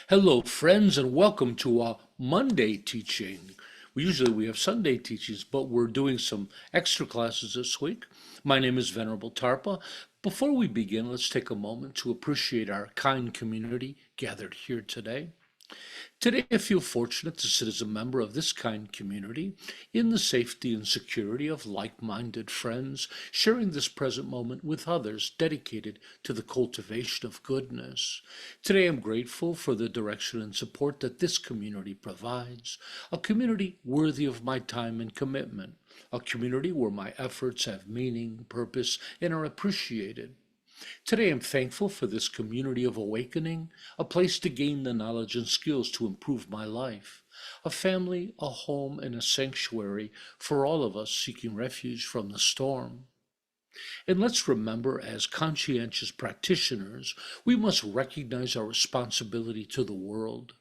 Hello, friends, and welcome to a Monday teaching. Usually we have Sunday teachings, but we're doing some extra classes this week. My name is Venerable Tarpa. Before we begin, let's take a moment to appreciate our kind community gathered here today. Today, I feel fortunate to sit as a member of this kind community in the safety and security of like-minded friends, sharing this present moment with others dedicated to the cultivation of goodness. Today, I'm grateful for the direction and support that this community provides, a community worthy of my time and commitment, a community where my efforts have meaning, purpose, and are appreciated. Today I'm thankful for this community of awakening, a place to gain the knowledge and skills to improve my life, a family, a home, and a sanctuary for all of us seeking refuge from the storm. And let's remember, as conscientious practitioners, we must recognize our responsibility to the world,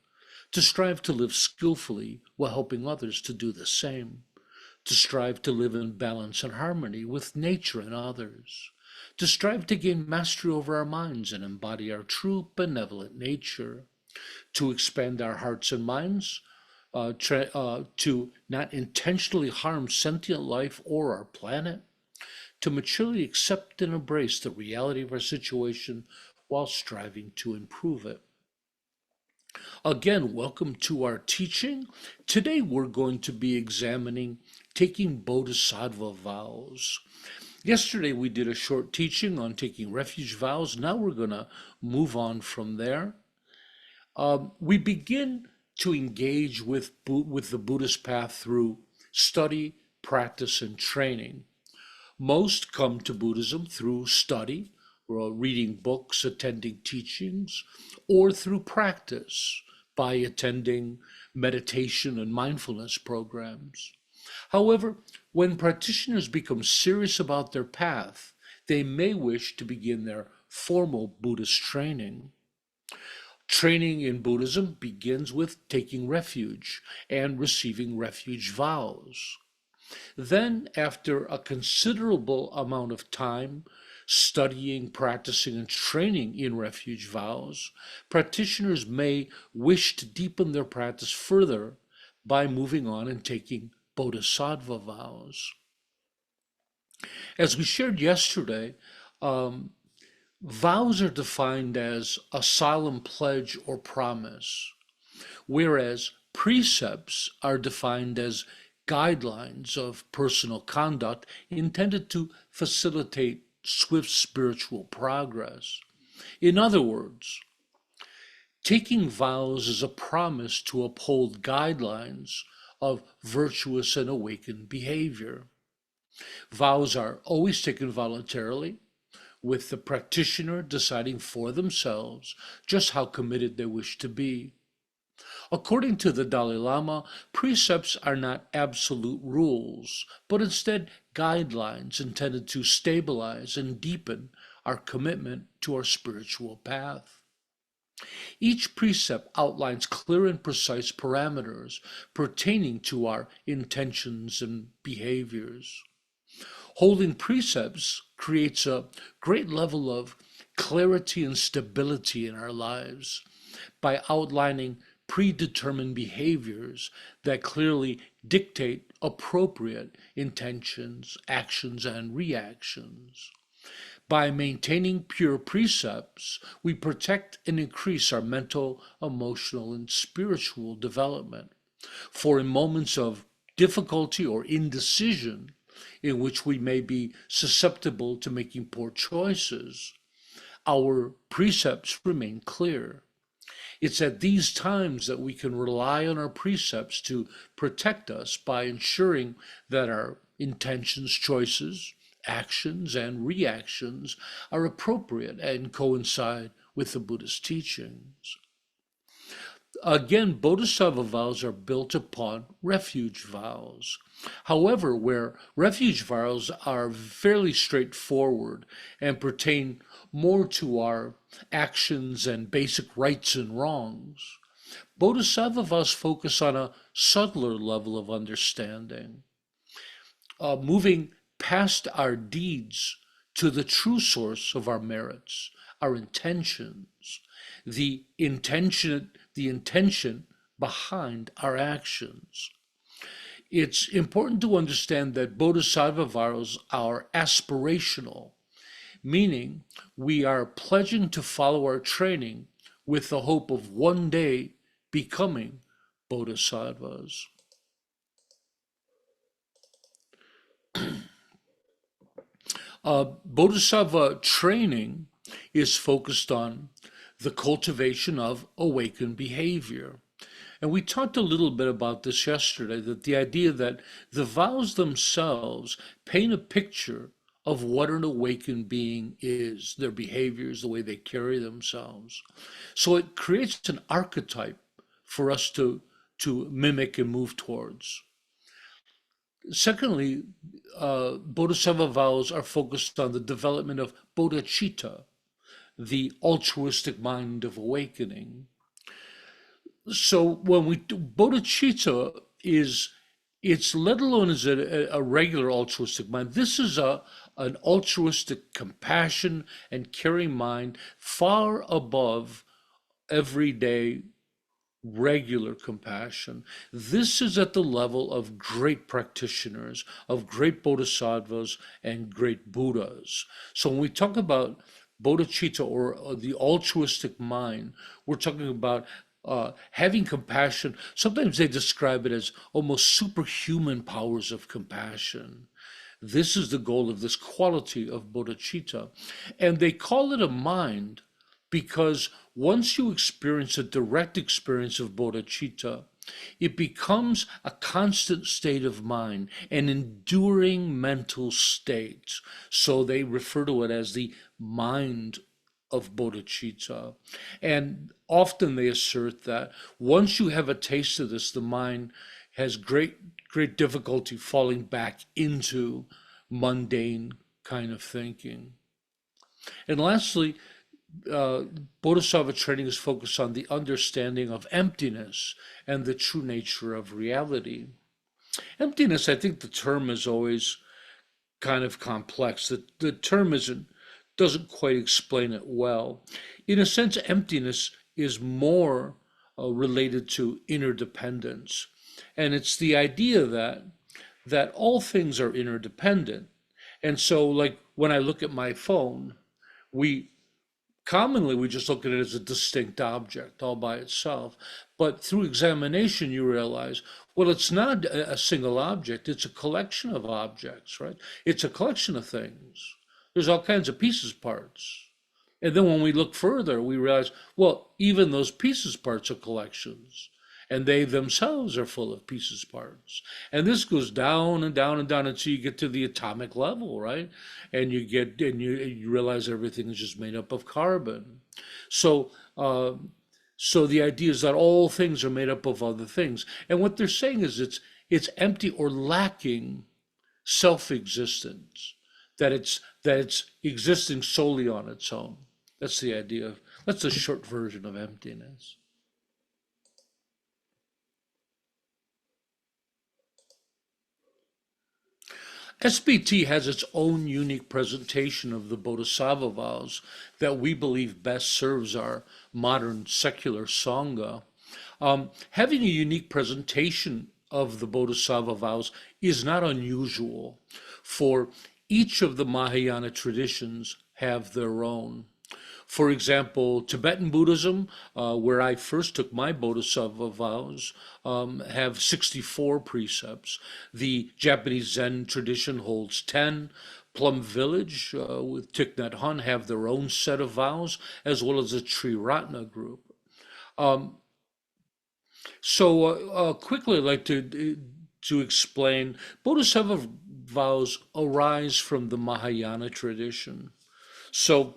to strive to live skillfully while helping others to do the same, to strive to live in balance and harmony with nature and others, to strive to gain mastery over our minds and embody our true benevolent nature, to expand our hearts and minds, to not intentionally harm sentient life or our planet, to maturely accept and embrace the reality of our situation while striving to improve it. Again, welcome to our teaching. Today we're going to be examining taking Bodhisattva vows. Yesterday we did a short teaching on taking refuge vows. Now we're going to move on from there. We begin to engage with the Buddhist path through study, practice, and training. Most come to Buddhism through study, or reading books, attending teachings, or through practice by attending meditation and mindfulness programs. However, when practitioners become serious about their path, they may wish to begin their formal Buddhist training. Training in Buddhism begins with taking refuge and receiving refuge vows. Then, after a considerable amount of time studying, practicing, and training in refuge vows, practitioners may wish to deepen their practice further by moving on and taking Bodhisattva vows. As we shared yesterday, vows are defined as a solemn pledge or promise, whereas precepts are defined as guidelines of personal conduct intended to facilitate swift spiritual progress. In other words, taking vows is a promise to uphold guidelines of virtuous and awakened behavior. Vows are always taken voluntarily, with the practitioner deciding for themselves just how committed they wish to be. According to the Dalai Lama, precepts are not absolute rules, but instead guidelines intended to stabilize and deepen our commitment to our spiritual path. Each precept outlines clear and precise parameters pertaining to our intentions and behaviors. Holding precepts creates a great level of clarity and stability in our lives by outlining predetermined behaviors that clearly dictate appropriate intentions, actions, and reactions. By maintaining pure precepts, we protect and increase our mental, emotional, and spiritual development. For in moments of difficulty or indecision, in which we may be susceptible to making poor choices, our precepts remain clear. It's at these times that we can rely on our precepts to protect us by ensuring that our intentions, choices, actions, and reactions are appropriate and coincide with the Buddhist teachings. Again, Bodhisattva vows are built upon refuge vows. However, where refuge vows are fairly straightforward and pertain more to our actions and basic rights and wrongs, Bodhisattva vows focus on a subtler level of understanding, moving past our deeds to the true source of our merits, our intentions. The intention the intention behind our actions. It's important to understand that Bodhisattva vows are aspirational, meaning we are pledging to follow our training with the hope of one day becoming Bodhisattvas. Bodhisattva training is focused on the cultivation of awakened behavior. And we talked a little bit about this yesterday, that the idea that the vows themselves paint a picture of what an awakened being is, their behaviors, the way they carry themselves. So it creates an archetype for us to mimic and move towards. Secondly, Bodhisattva vows are focused on the development of bodhicitta, the altruistic mind of awakening. So when we do bodhicitta it's let alone as a regular altruistic mind. This is an altruistic compassion and caring mind far above everyday regular compassion. This is at the level of great practitioners, of great bodhisattvas and great Buddhas. So when we talk about bodhicitta or the altruistic mind, we're talking about having compassion. Sometimes they describe it as almost superhuman powers of compassion. This is the goal of this quality of bodhicitta. And they call it a mind because once you experience a direct experience of bodhicitta, it becomes a constant state of mind, an enduring mental state. So they refer to it as the mind of bodhicitta. And often they assert that once you have a taste of this, the mind has great difficulty falling back into mundane kind of thinking. And lastly, Bodhisattva training is focused on the understanding of emptiness and the true nature of reality. Emptiness, I think the term is always kind of complex. The term doesn't quite explain it well. In a sense, emptiness is more related to interdependence. And it's the idea that all things are interdependent. And so like when I look at my phone, we just look at it as a distinct object all by itself. But through examination, you realize, well, it's not a single object, it's a collection of objects, right? It's a collection of things. There's all kinds of pieces, parts. And then when we look further, we realize, well, even those pieces, parts are collections. And they themselves are full of pieces, parts. And this goes down and down and down until you get to the atomic level, right? And you realize everything is just made up of carbon. So so the idea is that all things are made up of other things. And what they're saying is it's empty or lacking self-existence, that it's existing solely on its own. That's the idea. That's the short version of emptiness. SBT has its own unique presentation of the Bodhisattva vows that we believe best serves our modern secular Sangha. Having a unique presentation of the Bodhisattva vows is not unusual, for each of the Mahayana traditions have their own. For example, Tibetan Buddhism, where I first took my Bodhisattva vows, have 64 precepts. The Japanese Zen tradition holds 10. Plum Village with Thich Nhat Hanh have their own set of vows, as well as the Triratna group. Um, quickly, I'd like to explain, Bodhisattva vows arise from the Mahayana tradition. So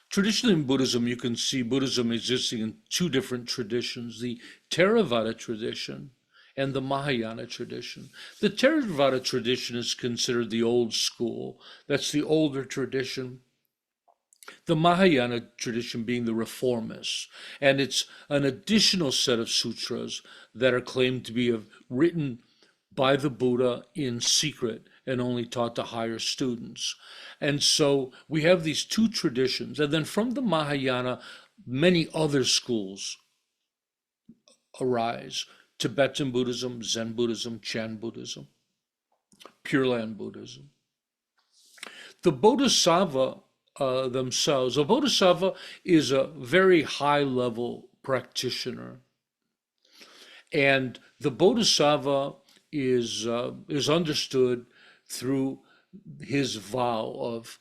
traditionally in Buddhism, you can see Buddhism existing in two different traditions, the Theravada tradition and the Mahayana tradition. The Theravada tradition is considered the old school. That's the older tradition. The Mahayana tradition being the reformists. And it's an additional set of sutras that are claimed to be written by the Buddha in secret and only taught to higher students. And so we have these two traditions. And then from the Mahayana, many other schools arise: Tibetan Buddhism, Zen Buddhism, Chan Buddhism, Pure Land Buddhism. The Bodhisattva themselves, a Bodhisattva is a very high level practitioner. And the Bodhisattva is understood through his vow of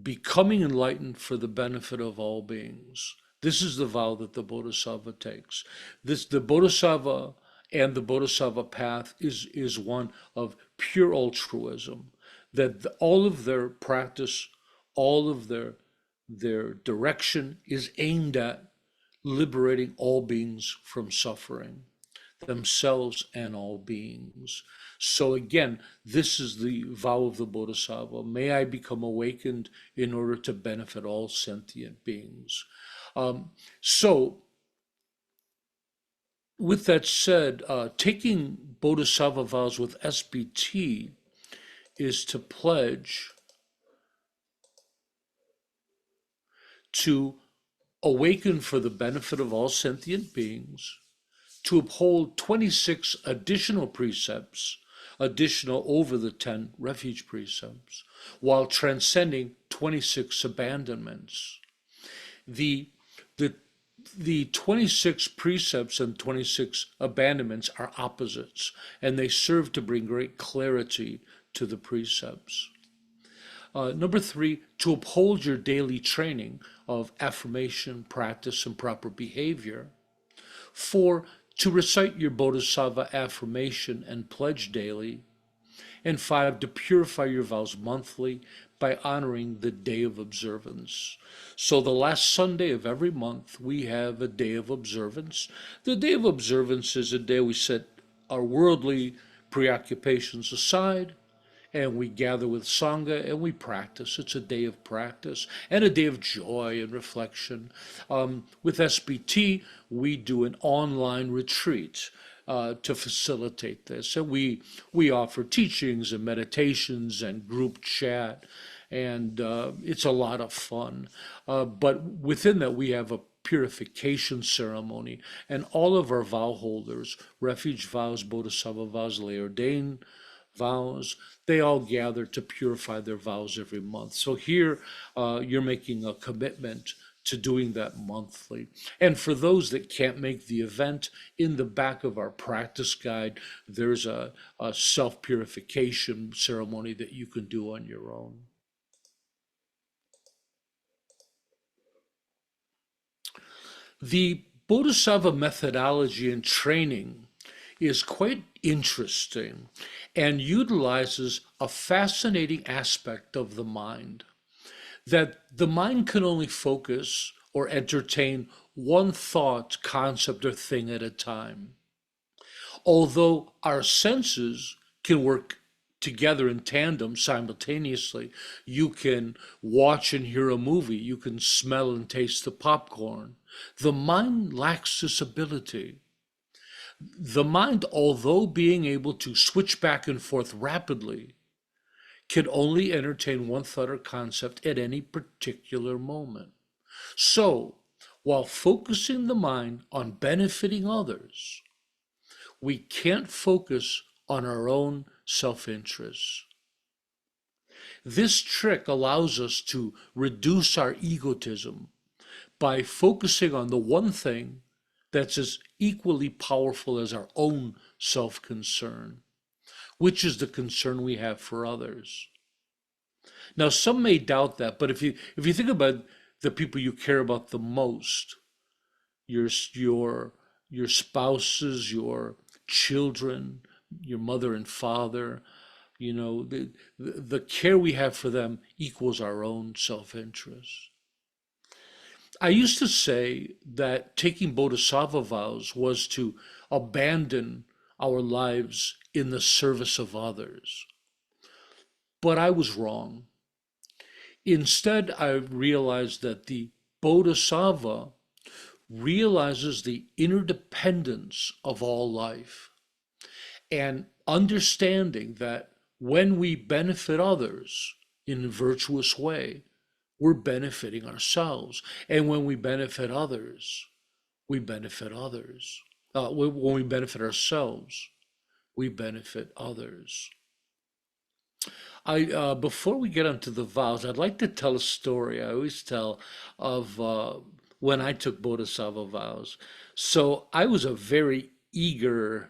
becoming enlightened for the benefit of all beings. This is the vow that the Bodhisattva takes. The Bodhisattva and the Bodhisattva path is one of pure altruism, that all of their practice, all of their direction is aimed at liberating all beings from suffering, themselves and all beings. So again, this is the vow of the Bodhisattva. May I become awakened in order to benefit all sentient beings. So with that said, taking Bodhisattva vows with SBT is to pledge to awaken for the benefit of all sentient beings, to uphold 26 additional precepts, additional over the 10 refuge precepts, while transcending 26 abandonments. The 26 precepts and 26 abandonments are opposites, and they serve to bring great clarity to the precepts. Number 3, to uphold your daily training of affirmation, practice, and proper behavior. 4, to recite your Bodhisattva affirmation and pledge daily. And 5, to purify your vows monthly by honoring the day of observance. So the last Sunday of every month, we have a day of observance. The day of observance is a day we set our worldly preoccupations aside, and we gather with Sangha and we practice. It's a day of practice and a day of joy and reflection. With SBT, we do an online retreat to facilitate this. And we offer teachings and meditations and group chat, and it's a lot of fun. But within that, we have a purification ceremony, and all of our vow holders, refuge vows, Bodhisattva vows, lay ordained vows, they all gather to purify their vows every month. So here you're making a commitment to doing that monthly. And for those that can't make the event, in the back of our practice guide, there's a self-purification ceremony that you can do on your own. The Bodhisattva methodology and training is quite interesting and utilizes a fascinating aspect of the mind, that the mind can only focus or entertain one thought, concept, or thing at a time. Although our senses can work together in tandem simultaneously. You can watch and hear a movie. You can smell and taste the popcorn. The mind lacks this ability. The mind, although being able to switch back and forth rapidly, can only entertain one thought or concept at any particular moment. So, while focusing the mind on benefiting others, we can't focus on our own self-interest. This trick allows us to reduce our egotism by focusing on the one thing that's as equally powerful as our own self-concern, which is the concern we have for others. Now, some may doubt that, but if you think about the people you care about the most, your spouses, your children, your mother and father, the care we have for them equals our own self-interest. I used to say that taking Bodhisattva vows was to abandon our lives in the service of others. But I was wrong. Instead, I realized that the Bodhisattva realizes the interdependence of all life, and understanding that when we benefit others in a virtuous way, we're benefiting ourselves. And when we benefit others, we benefit others. When we benefit ourselves, we benefit others. Before we get onto the vows, I'd like to tell a story I always tell of when I took Bodhisattva vows. So I was a very eager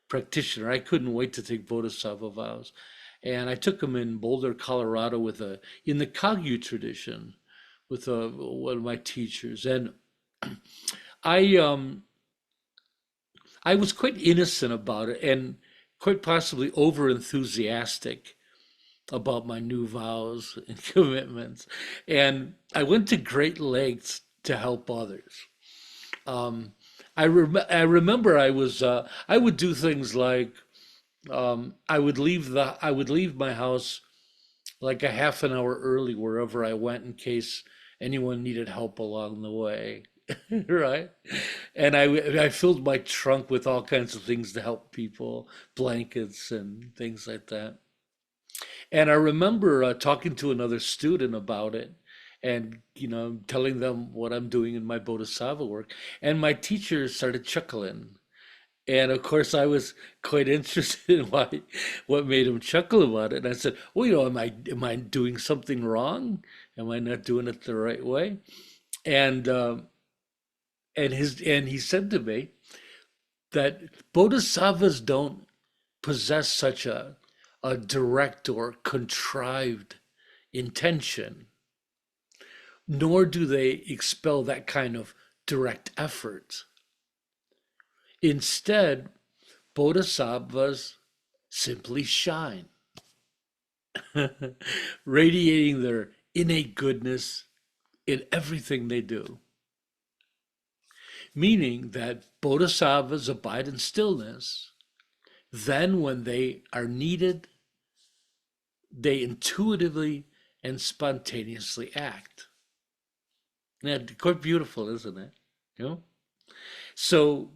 practitioner. I couldn't wait to take Bodhisattva vows. And I took them in Boulder, Colorado in the Kagyu tradition with one of my teachers. And I, um, I was quite innocent about it and quite possibly over enthusiastic about my new vows and commitments. And I went to great lengths to help others. Um, I remember I would do things like I would leave my house like a half an hour early wherever I went in case anyone needed help along the way. Right? And I filled my trunk with all kinds of things to help people, blankets and things like that. And I remember talking to another student about it and, telling them what I'm doing in my Bodhisattva work. And my teacher started chuckling. And of course, I was quite interested in what made him chuckle about it. And I said, "Well, am I doing something wrong? Am I not doing it the right way?" And and he said to me that bodhisattvas don't possess such a direct or contrived intention, nor do they expel that kind of direct effort. Instead, bodhisattvas simply shine, radiating their innate goodness in everything they do. Meaning that bodhisattvas abide in stillness. Then, when they are needed, they intuitively and spontaneously act. Yeah, quite beautiful, isn't it? You know? So,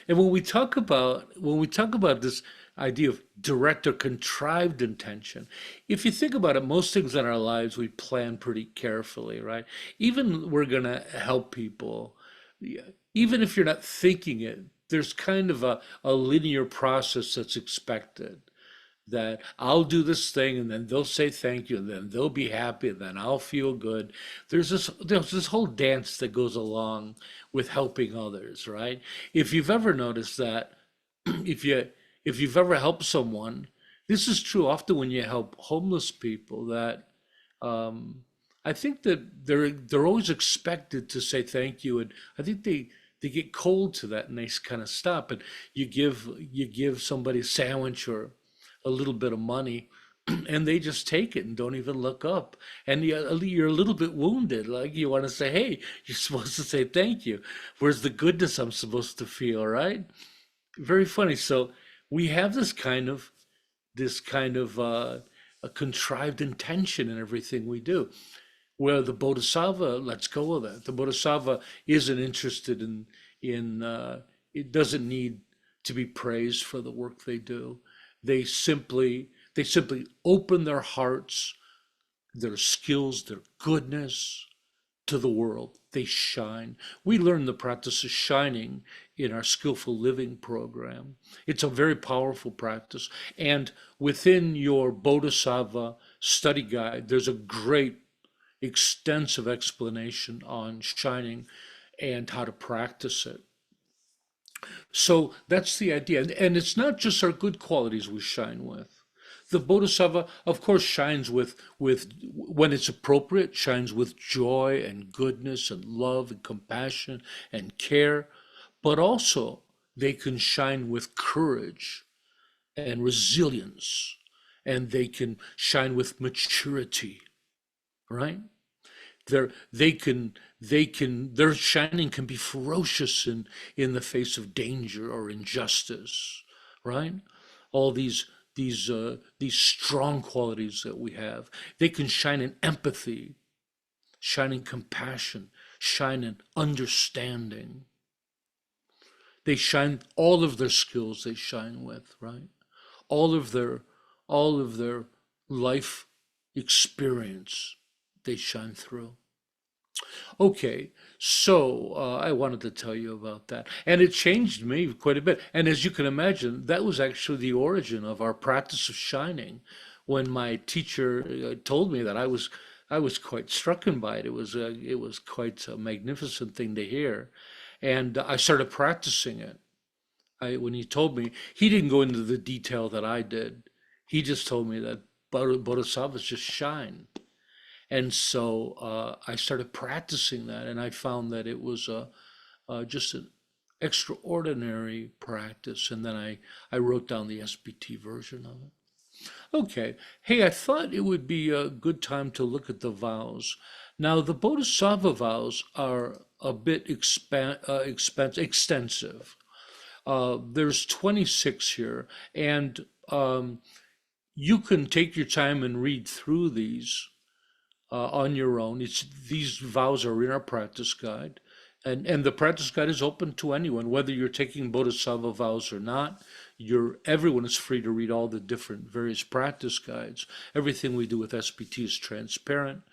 and when we talk about this idea of direct or contrived intention, if you think about it, most things in our lives we plan pretty carefully, right? Even we're gonna help people, yeah, even if you're not thinking it, there's kind of a linear process that's expected that I'll do this thing and then they'll say thank you and then they'll be happy and then I'll feel good. There's this whole dance that goes along with helping others, right? If you've ever noticed that, if you if you've ever helped someone, this is true often when you help homeless people that um, I think that they're always expected to say thank you, and I think they get cold to that and they kind of stop. And you give somebody a sandwich or a little bit of money, and they just take it and don't even look up. And you're a little bit wounded, like you want to say, "Hey, you're supposed to say thank you." Where's the goodness I'm supposed to feel, right? Very funny. So we have this kind of a contrived intention in everything we do. Where the Bodhisattva lets go of that. The Bodhisattva isn't interested in it doesn't need to be praised for the work they do. They simply open their hearts, their skills, their goodness to the world. They shine. We learn the practice of shining in our skillful living program. It's a very powerful practice. And within your Bodhisattva study guide, there's a great extensive explanation on shining and how to practice it. So that's the idea. And it's not just our good qualities we shine with. The Bodhisattva, of course, shines with when it's appropriate, shines with joy and goodness and love and compassion and care, but also they can shine with courage and resilience, and they can shine with maturity, right? Their shining can be ferocious in the face of danger or injustice, right? All these strong qualities that we have. They can shine in empathy, shine in compassion, shine in understanding. They shine all of their skills they shine with, right? All of their all of their life experience they shine through. Okay, so I wanted to tell you about that. And it changed me quite a bit. And as you can imagine, that was actually the origin of our practice of shining. When my teacher told me that, I was quite stricken by it. It was quite a magnificent thing to hear. And I started practicing it. When he told me, he didn't go into the detail that I did. He just told me that bodhisattvas just shine. And so I started practicing that, and I found that it was just an extraordinary practice. And then I wrote down the SBT version of it. Okay. Hey, I thought it would be a good time to look at the vows. Now, the Bodhisattva vows are a bit extensive. There's 26 here, and you can take your time and read through these on your own. These vows are in our practice guide, and the practice guide is open to anyone, whether you're taking Bodhisattva vows or not. Everyone is free to read all the different various practice guides. Everything we do with SPT is transparent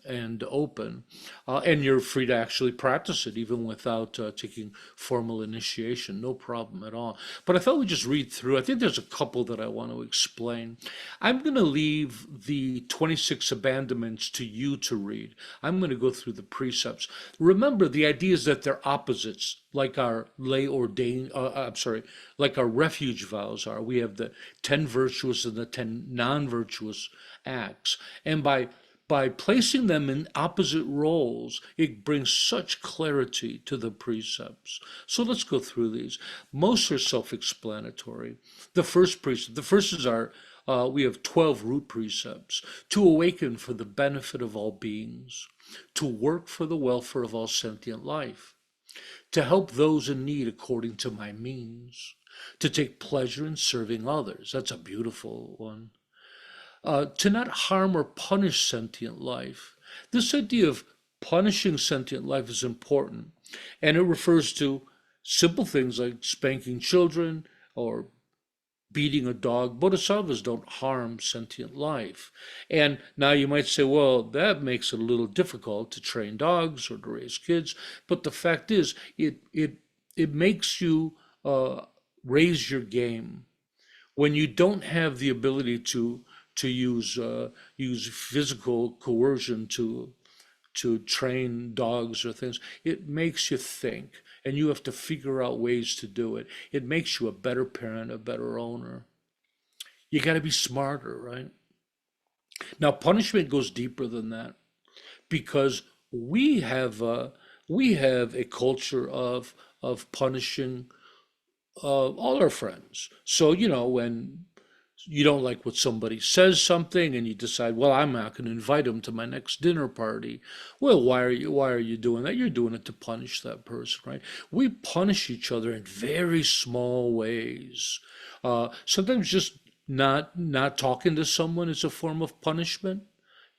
and open, and you're free to actually practice it even without taking formal initiation. No problem at all. But I thought we'd just read through. I think there's a couple that I want to explain. I'm going to leave the 26 abandonments to you to read. I'm going to go through the precepts. Remember, the idea is that they're opposites, like our lay ordained, I'm sorry, like our refuge vows are. We have the 10 virtuous and the 10 non-virtuous acts. And by placing them in opposite roles, it brings such clarity to the precepts. So let's go through these. Most are self-explanatory. The first precept, the first is we have 12 root precepts: to awaken for the benefit of all beings, to work for the welfare of all sentient life, to help those in need according to my means, to take pleasure in serving others. That's a beautiful one. To not harm or punish sentient life. This idea of punishing sentient life is important, and it refers to simple things like spanking children or beating a dog. Bodhisattvas don't harm sentient life. And now you might say, well, that makes it a little difficult to train dogs or to raise kids. But the fact is, it makes you raise your game. When you don't have the ability to use physical coercion to train dogs or things, it makes you think, and you have to figure out ways to do it. It makes you a better parent, a better owner. You got to be smarter, right? Now, punishment goes deeper than that because we have we have a culture of punishing all our friends. So when you don't like what somebody says something and you decide, well, I'm not going to invite them to my next dinner party. Well, why are you doing that? You're doing it to punish that person, right? We punish each other in very small ways. Sometimes just not talking to someone is a form of punishment.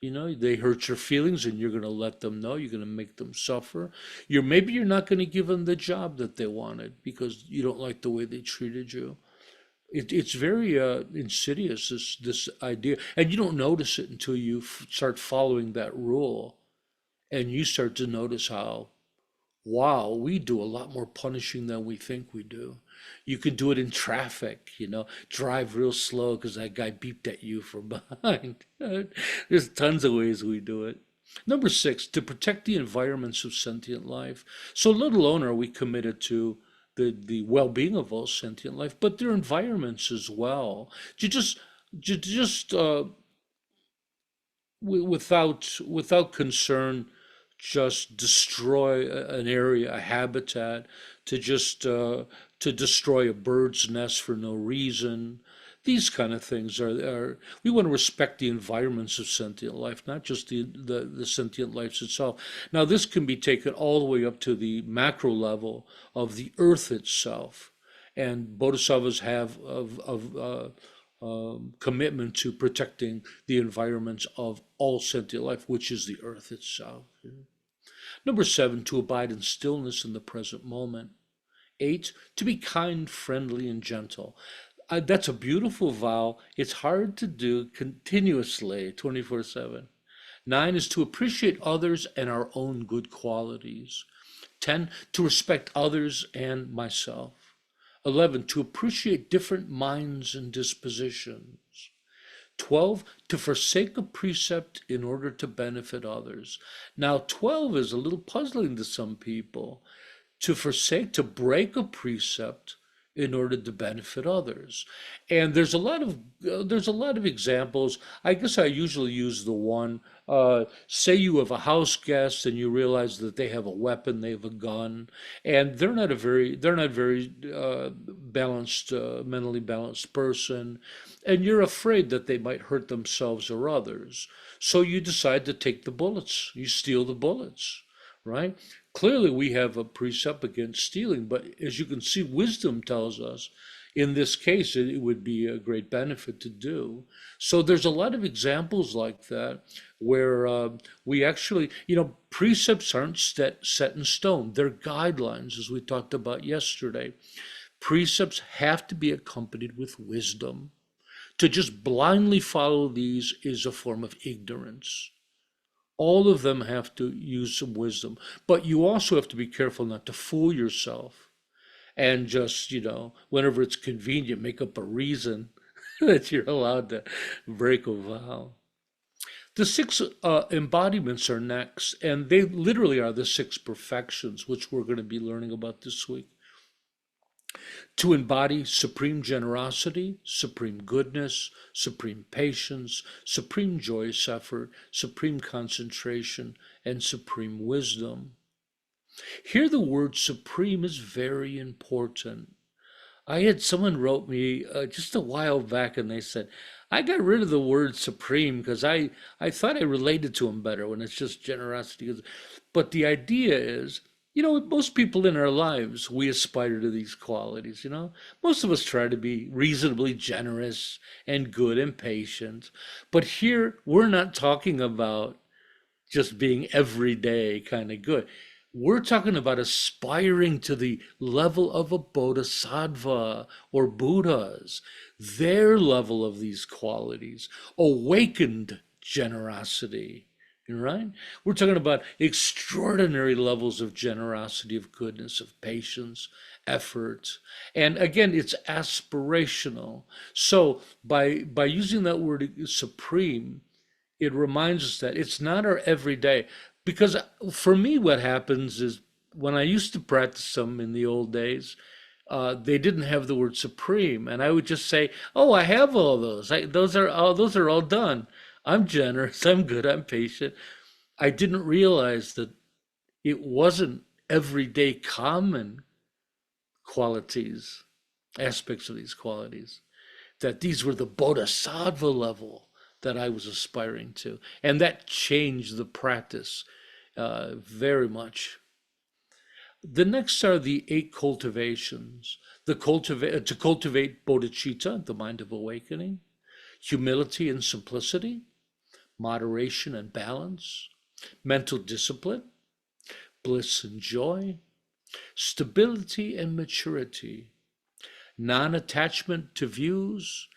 They hurt your feelings and you're going to let them know. You're going to make them suffer. Maybe you're not going to give them the job that they wanted because you don't like the way they treated you. It's very insidious, this idea, and you don't notice it until you start following that rule, and you start to notice how, wow, we do a lot more punishing than we think we do. You can do it in traffic, drive real slow because that guy beeped at you from behind. There's tons of ways we do it. Number six, to protect the environments of sentient life. So let alone are we committed to the well-being of all sentient life, but their environments as well. You just without concern, just destroy an area, a habitat, to destroy a bird's nest for no reason. These kind of things are we want to respect the environments of sentient life, not just the sentient life itself. Now, this can be taken all the way up to the macro level of the earth itself. And bodhisattvas have commitment to protecting the environments of all sentient life, which is the earth itself. Number seven, to abide in stillness in the present moment. Eight, to be kind, friendly, and gentle. That's a beautiful vow. It's hard to do continuously, 24/7. 9 is to appreciate others and our own good qualities. 10, to respect others and myself. 11, to appreciate different minds and dispositions. 12, to forsake a precept in order to benefit others. Now, 12 is a little puzzling to some people. To forsake, to break a precept in order to benefit others. And there's a lot of examples. I guess I usually use the one, say you have a house guest and you realize that they have a weapon, they have a gun, and they're not very balanced, mentally balanced person, and you're afraid that they might hurt themselves or others. So you decide to take the bullets. You steal the bullets, right? Clearly, we have a precept against stealing, but as you can see, wisdom tells us in this case it would be a great benefit to do. So there's a lot of examples like that where we actually, precepts aren't set in stone. They're guidelines, as we talked about yesterday. Precepts have to be accompanied with wisdom. To just blindly follow these is a form of ignorance. All of them have to use some wisdom, but you also have to be careful not to fool yourself and just, whenever it's convenient, make up a reason that you're allowed to break a vow. The six embodiments are next, and they literally are the six perfections, which we're going to be learning about this week. To embody supreme generosity, supreme goodness, supreme patience, supreme joyous effort, supreme concentration, and supreme wisdom. Here the word supreme is very important. I had someone wrote me just a while back and they said, I got rid of the word supreme because I thought I related to him better when it's just generosity. But the idea is, most people in our lives, we aspire to these qualities, Most of us try to be reasonably generous and good and patient. But here, we're not talking about just being everyday kind of good. We're talking about aspiring to the level of a bodhisattva or Buddhas, their level of these qualities, awakened generosity, right? We're talking about extraordinary levels of generosity, of goodness, of patience, effort. And again, it's aspirational. So by using that word supreme, it reminds us that it's not our everyday. Because for me, what happens is when I used to practice them in the old days, they didn't have the word supreme, and I would just say, "Oh, I have all those. Those are all done. I'm generous. I'm good. I'm patient." I didn't realize that it wasn't everyday common qualities, aspects of these qualities, that these were the bodhisattva level that I was aspiring to. And that changed the practice very much. The next are the 8 cultivations. To cultivate bodhicitta, the mind of awakening, humility and simplicity, moderation and balance, mental discipline, bliss and joy, stability and maturity, non-attachment to views,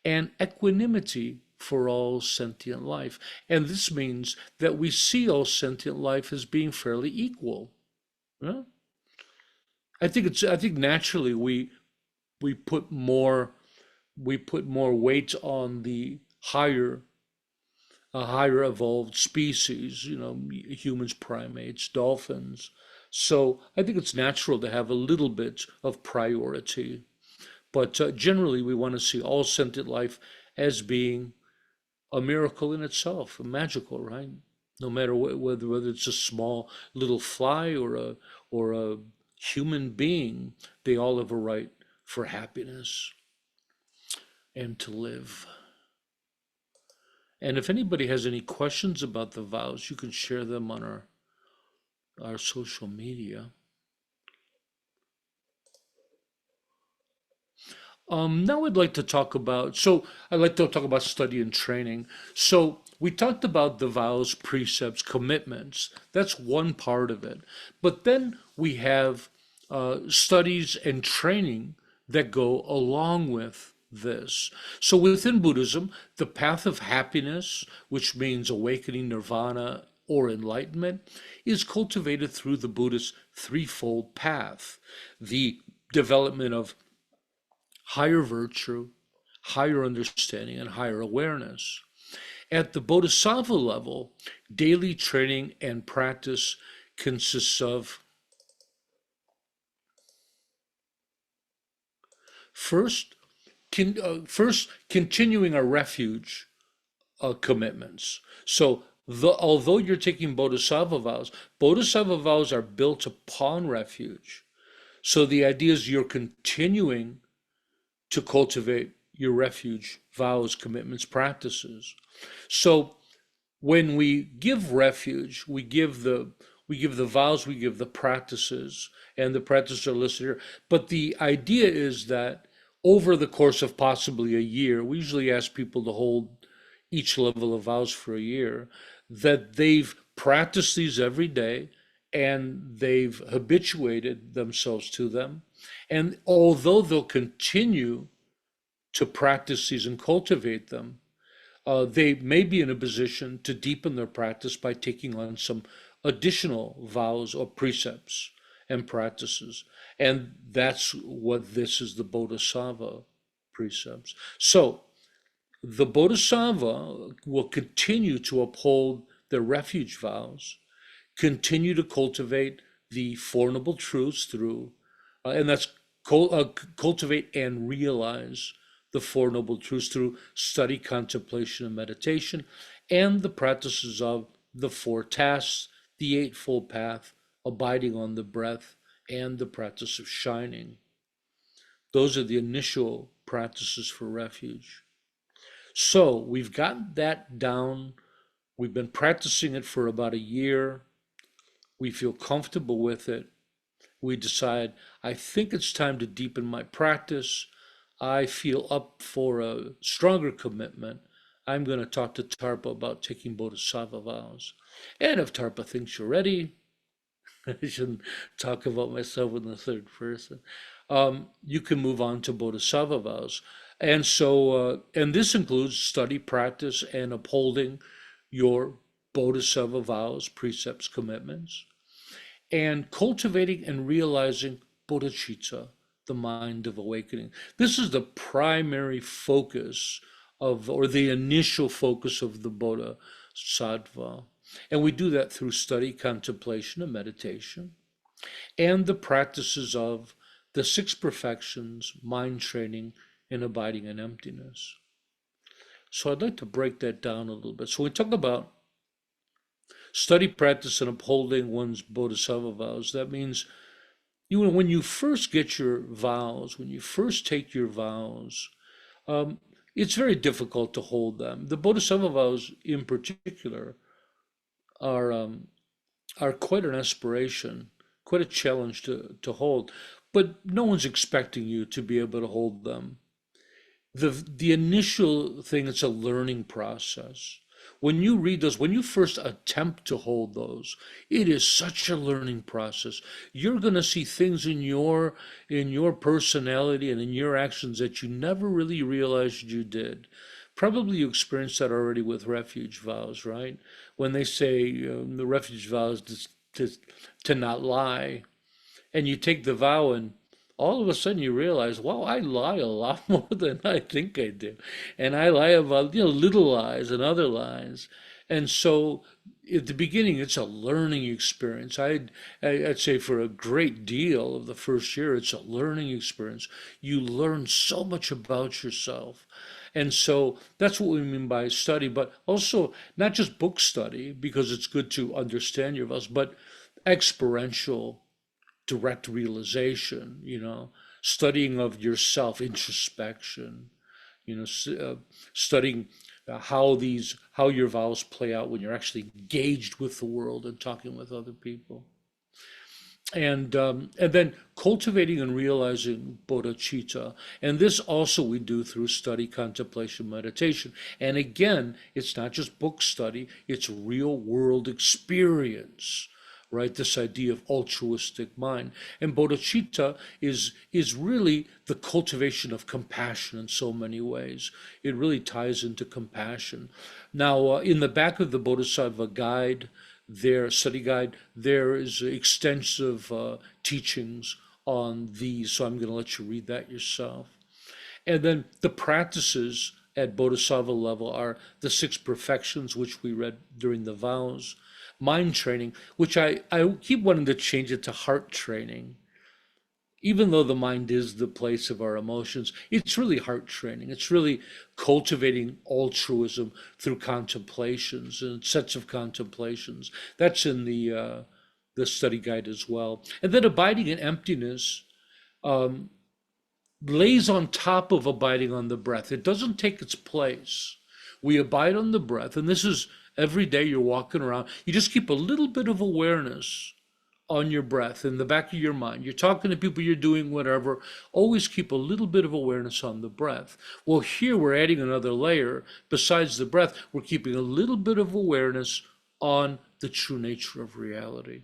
and equanimity for all sentient life. And this means that we see all sentient life as being fairly equal. Yeah? I think naturally we put more weight on the higher evolved species, humans, primates, dolphins. So I think it's natural to have a little bit of priority. But generally, we want to see all sentient life as being a miracle in itself, a magical, right? No matter whether it's a small little fly or a human being, they all have a right for happiness and to live. And if anybody has any questions about the vows, you can share them on our social media. Now I'd like to talk about study and training. So we talked about the vows, precepts, commitments. That's one part of it. But then we have studies and training that go along with this. So within Buddhism, the path of happiness, which means awakening, nirvana, or enlightenment, is cultivated through the Buddhist threefold path: the development of higher virtue, higher understanding, and higher awareness. At the Bodhisattva level, daily training and practice consists of first, first continuing our refuge commitments. So although you're taking Bodhisattva vows are built upon refuge. So the idea is you're continuing to cultivate your refuge, vows, commitments, practices. So when we give refuge, we give the vows, we give the practices, and the practices are listed here. But the idea is that over the course of possibly a year, we usually ask people to hold each level of vows for a year, that they've practiced these every day and they've habituated themselves to them. And although they'll continue to practice these and cultivate them, they may be in a position to deepen their practice by taking on some additional vows or precepts and practices. And that's what this is, the Bodhisattva precepts. So the Bodhisattva will continue to uphold their refuge vows, continue to cultivate the Four Noble Truths through, and that's cultivate and realize the Four Noble Truths through study, contemplation, and meditation, and the practices of the four tasks, the Eightfold Path, abiding on the breath, and the practice of shining. Those are the initial practices for refuge. So we've gotten that down. We've been practicing it for about a year. We feel comfortable with it. We decide, I think it's time to deepen my practice. I feel up for a stronger commitment. I'm going to talk to Tarpa about taking Bodhisattva vows. And if Tarpa thinks you're ready, I shouldn't talk about myself in the third person, you can move on to Bodhisattva vows. And so, and this includes study, practice, and upholding your Bodhisattva vows, precepts, commitments, and cultivating and realizing bodhicitta, the mind of awakening. This is the primary focus of, or the initial focus of the Bodhisattva. And we do that through study, contemplation, and meditation, and the practices of the six perfections, mind training, and abiding in emptiness. So I'd like to break that down a little bit. So we talk about study, practice, and upholding one's Bodhisattva vows. That means when you first get your vows, when you first take your vows, it's very difficult to hold them. The Bodhisattva vows in particular are quite an aspiration, quite a challenge to hold, but no one's expecting you to be able to hold them. The initial thing, it's a learning process. When you read those, when you first attempt to hold those, it is such a learning process. You're going to see things in your personality and in your actions that you never really realized you did. Probably you experienced that already with refuge vows, right? When they say the refuge vows to not lie, and you take the vow and all of a sudden you realize, wow, I lie a lot more than I think I do. And I lie about, little lies and other lies. And so at the beginning, it's a learning experience. I'd say for a great deal of the first year, it's a learning experience. You learn so much about yourself. And so that's what we mean by study, but also not just book study, because it's good to understand your vows, but experiential direct realization, studying of yourself, introspection, studying how your vows play out when you're actually engaged with the world and talking with other people. And then cultivating and realizing bodhicitta. And this also we do through study, contemplation, meditation. And again, it's not just book study, it's real world experience right? This idea of altruistic mind. And bodhicitta is really the cultivation of compassion in so many ways. It really ties into compassion. Now, in the back of the Bodhisattva guide, their study guide, there is extensive teachings on these. So I'm going to let you read that yourself. And then the practices at Bodhisattva level are the six perfections, which we read during the vows, mind training, which I keep wanting to change it to heart training. Even though the mind is the place of our emotions, it's really heart training. It's really cultivating altruism through contemplations and sets of contemplations. That's in the study guide as well. And then abiding in emptiness um, lays on top of abiding on the breath. It doesn't take its place. We abide on the breath, and this is every day you're walking around. You just keep a little bit of awareness on your breath in the back of your mind. You're talking to people, you're doing whatever. Always keep a little bit of awareness on the breath. Well, here we're adding another layer. Besides the breath, we're keeping a little bit of awareness on the true nature of reality.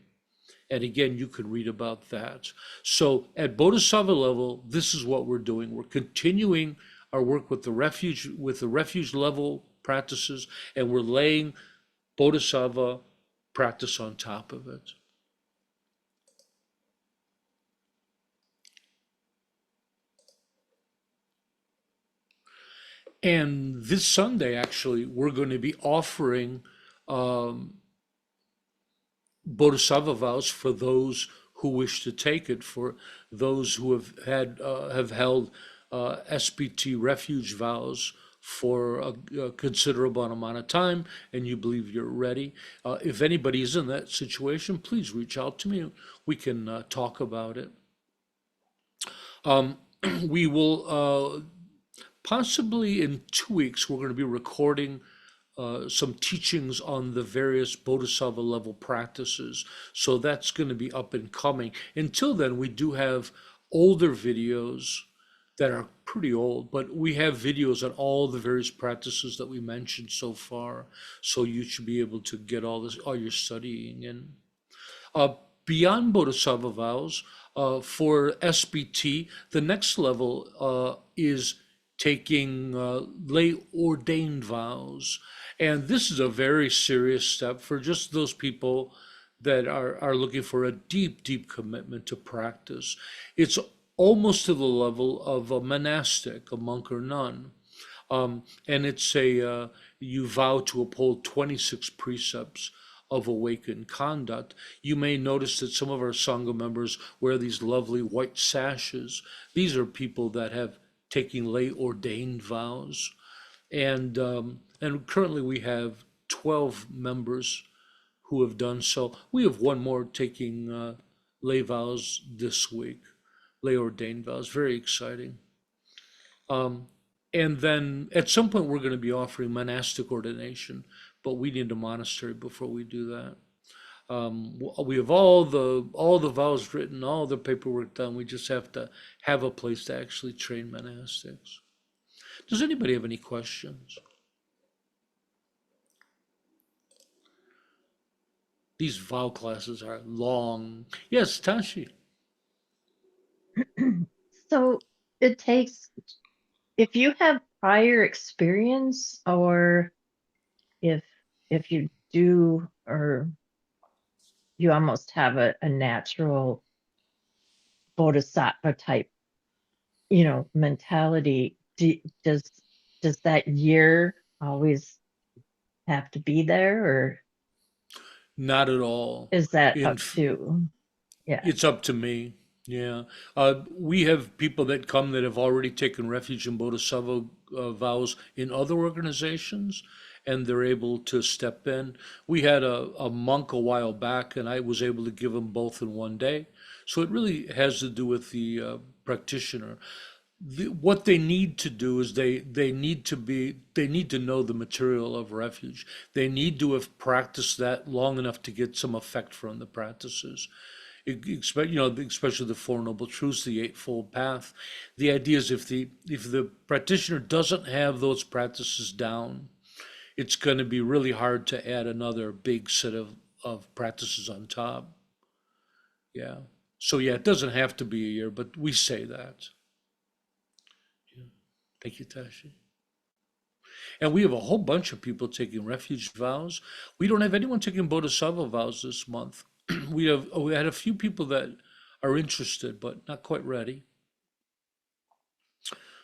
And again, you can read about that. So at Bodhisattva level, this is what we're doing. We're continuing our work with the refuge level practices, and we're laying Bodhisattva practice on top of it. And this Sunday, actually, we're going to be offering um, Bodhisattva vows for those who wish to take it, for those who have held SBT refuge vows for a considerable amount of time, and you believe you're ready. If anybody is in that situation, please reach out to me. We can talk about it. Um, we will possibly in 2 weeks, we're going to be recording some teachings on the various Bodhisattva level practices. So that's going to be up and coming. Until then, we do have older videos that are pretty old, but we have videos on all the various practices that we mentioned so far. So you should be able to get all your studying in. Uh, Beyond Bodhisattva vows, for SBT, the next level is taking lay ordained vows. And this is a very serious step for just those people that are looking for a deep, deep commitment to practice. It's almost to the level of a monastic, a monk or nun. And it's you vow to uphold 26 precepts of awakened conduct. You may notice that some of our Sangha members wear these lovely white sashes. These are people that have taken lay ordained vows. And currently we have 12 members who have done so. We have one more taking lay vows this week, lay ordained vows. Very exciting. Um, and then at some point we're going to be offering monastic ordination, but we need a monastery before we do that. We have all the vows written, all the paperwork done. We just have to have a place to actually train monastics. Does anybody have any questions? These vow classes are long. Yes, Tashi. So it takes, if you have prior experience, or if you do, or you almost have a natural bodhisattva type, mentality, does that year always have to be there, or Not at all. is that In up to, yeah? It's up to me. Yeah. We have people that come that have already taken refuge in Bodhisattva vows in other organizations, and they're able to step in. We had a monk a while back, and I was able to give them both in one day. So it really has to do with the practitioner. What they need to do is they need to know the material of refuge. They need to have practiced that long enough to get some effect from the practices. Especially the Four Noble Truths, the Eightfold Path. The idea is if the practitioner doesn't have those practices down, it's going to be really hard to add another big set of of practices on top. Yeah. So yeah, it doesn't have to be a year, but we say that. Yeah. Thank you, Tashi. And we have a whole bunch of people taking refuge vows. We don't have anyone taking Bodhisattva vows this month. We had a few people that are interested, but not quite ready.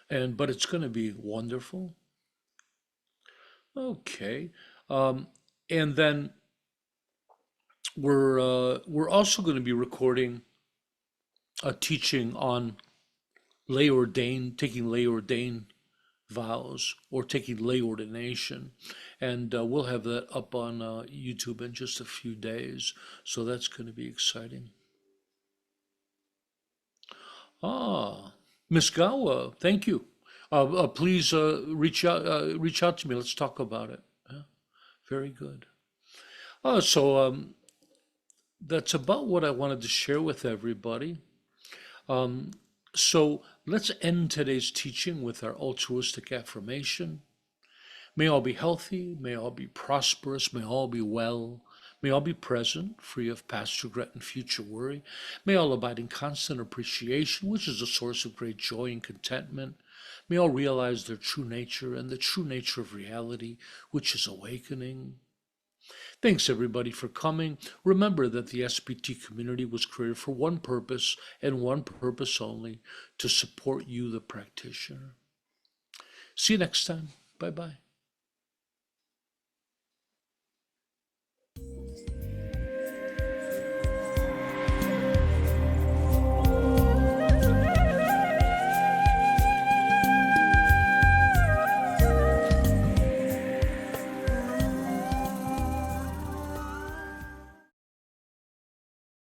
But it's going to be wonderful. Okay. Um, and then we're also going to be recording a teaching on taking lay ordained vows or taking lay ordination. And we'll have that up on YouTube in just a few days. So that's going to be exciting. Ah, Miss Gawa, thank you. Please reach out to me. Let's talk about it. Yeah, very good. So that's about what I wanted to share with everybody. Um, so let's end today's teaching with our altruistic affirmation. May all be healthy, may all be prosperous, may all be well, may all be present, free of past regret and future worry. May all abide in constant appreciation, which is a source of great joy and contentment. May all realize their true nature and the true nature of reality, which is awakening. Thanks everybody for coming. Remember that the SBT community was created for one purpose and one purpose only, to support you, the practitioner. See you next time. Bye bye.